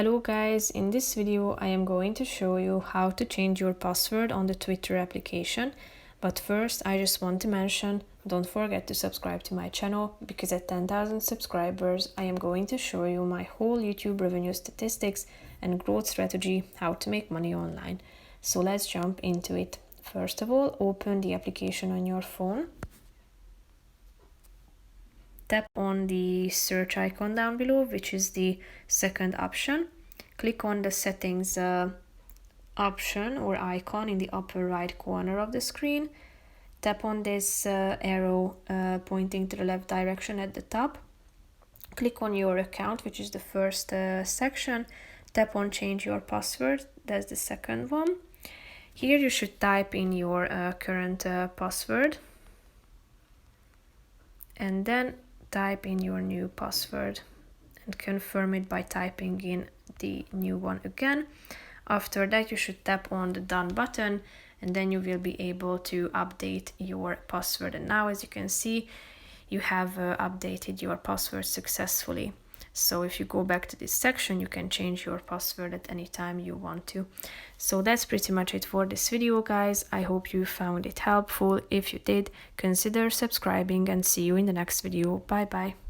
Hello guys, in this video I am going to show you how to change your password on the Twitter application. But first I just want to mention, don't forget to subscribe to my channel, because at 10,000 subscribers I am going to show you my whole YouTube revenue statistics and growth strategy, how to make money online. So let's jump into it. First of all, open the application on your phone. Tap on the search icon down below, which is the second option. Click on the settings option or icon in the upper right corner of the screen. Tap on this arrow pointing to the left direction at the top. Click on your account, which is the first section. Tap on change your password, that's the second one. Here you should type in your current password and then type in your new password and confirm it by typing in the new one again. After that, you should tap on the done button and then you will be able to update your password. And now, as you can see, you have updated your password successfully. So if you go back to this section, you can change your password at any time you want to. So that's pretty much it for this video, guys. I hope you found it helpful. If you did, consider subscribing and see you in the next video. Bye bye.